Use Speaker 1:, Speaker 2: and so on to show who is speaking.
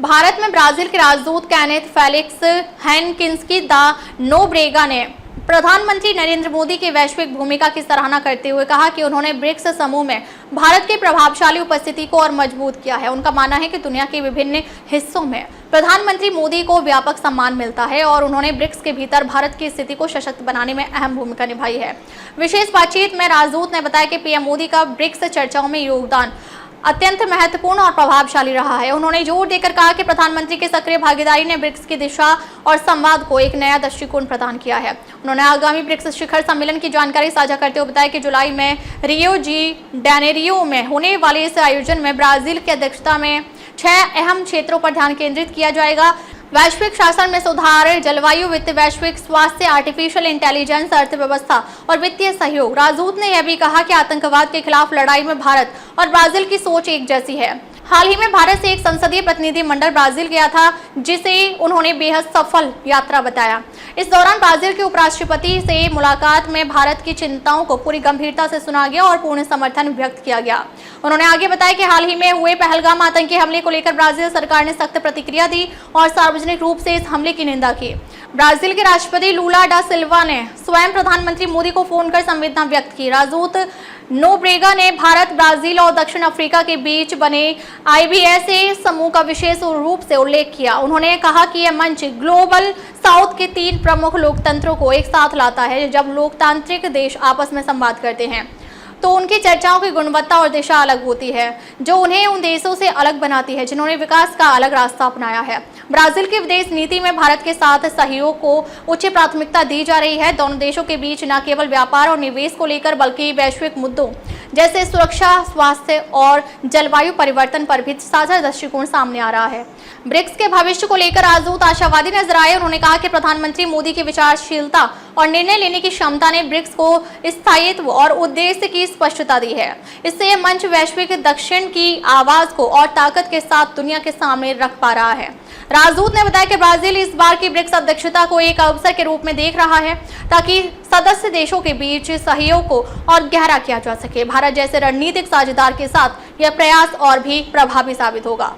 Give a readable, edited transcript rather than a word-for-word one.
Speaker 1: भारत में ब्राजील के राजदूत केनेथ फेलिक्स हेनकिंस्की दा नोब्रेगा ने प्रधानमंत्री नरेंद्र मोदी की वैश्विक भूमिका की सराहना करते हुए कहा कि उन्होंने ब्रिक्स समूह में भारत की प्रभावशाली उपस्थिति को और मजबूत किया है। उनका मानना है कि दुनिया के विभिन्न हिस्सों में प्रधानमंत्री मोदी को व्यापक सम्मान मिलता है और उन्होंने ब्रिक्स के भीतर भारत की स्थिति को सशक्त बनाने में अहम भूमिका निभाई है। विशेष बातचीत में राजदूत ने बताया कि पीएम मोदी का ब्रिक्स चर्चाओं में योगदान अत्यंत महत्वपूर्ण और प्रभावशाली रहा है। उन्होंने जोर देकर कहा कि प्रधानमंत्री की सक्रिय भागीदारी ने ब्रिक्स की दिशा और संवाद को एक नया दृष्टिकोण प्रदान किया है। उन्होंने आगामी ब्रिक्स शिखर सम्मेलन की जानकारी साझा करते हुए बताया कि जुलाई में रियो डी जेनेरियो में होने वाले इस आयोजन में ब्राजील की अध्यक्षता में 6 अहम क्षेत्रों पर ध्यान केंद्रित किया जाएगा। वैश्विक शासन में सुधार, जलवायु, वित्त, वैश्विक स्वास्थ्य, आर्टिफिशियल इंटेलिजेंस, अर्थव्यवस्था और वित्तीय सहयोग। राजदूत ने यह भी कहा कि आतंकवाद के खिलाफ लड़ाई में भारत और ब्राजील की सोच एक जैसी है। हाल ही में भारत से एक संसदीय प्रतिनिधि मंडल ब्राजील गया था, जिसे उन्होंने बेहद सफल यात्रा बताया। इस दौरान ब्राजील के उपराष्ट्रपति से मुलाकात में भारत की चिंताओं को पूरी गंभीरता से सुना गया और पूर्ण समर्थन व्यक्त किया गया। उन्होंने आगे बताया कि हाल ही में हुए पहलगाम आतंकी हमले को लेकर ब्राजील सरकार ने सख्त प्रतिक्रिया दी और सार्वजनिक रूप से इस हमले की निंदा की। ब्राजील के राष्ट्रपति लूला डा सिल्वा ने स्वयं प्रधानमंत्री मोदी को फोन कर संवेदना व्यक्त की। राजदूत नोब्रेगा ने भारत, ब्राजील और दक्षिण अफ्रीका के बीच बने IBSA समूह का विशेष रूप से उल्लेख किया। उन्होंने कहा कि यह मंच ग्लोबल साउथ के 3 प्रमुख लोकतंत्रों को एक साथ लाता है। जब लोकतांत्रिक देश आपस में संवाद करते हैं तो उनकी चर्चाओं की गुणवत्ता और दिशा अलग होती है, जो उन्हें उन देशों से अलग बनाती है जिन्होंने विकास का अलग रास्ता अपनाया है। ब्राजील की विदेश नीति में भारत के साथ सहयोग को उच्च प्राथमिकता दी जा रही है। दोनों देशों के बीच न केवल व्यापार और निवेश को लेकर बल्कि वैश्विक मुद्दों जैसे सुरक्षा, स्वास्थ्य और जलवायु परिवर्तन पर भी साझा दृष्टिकोण सामने आ रहा है। ब्रिक्स के भविष्य को लेकर राजदूत आशावादी नजर आए। उन्होंने कहा कि प्रधानमंत्री मोदी की विचारशीलता और निर्णय लेने की क्षमता ने ब्रिक्स को स्थायित्व और उद्देश्य की स्पष्टता दी है। इससे यह मंच वैश्विक दक्षिण की आवाज को और ताकत के साथ दुनिया के सामने रख पा रहा है। राजदूत ने बताया कि ब्राजील इस बार की ब्रिक्स अध्यक्षता को एक अवसर के रूप में देख रहा है ताकि सदस्य देशों के बीच सहयोग को और गहरा किया जा सके। भारत जैसे रणनीतिक साझेदार के साथ यह प्रयास और भी प्रभावी साबित होगा।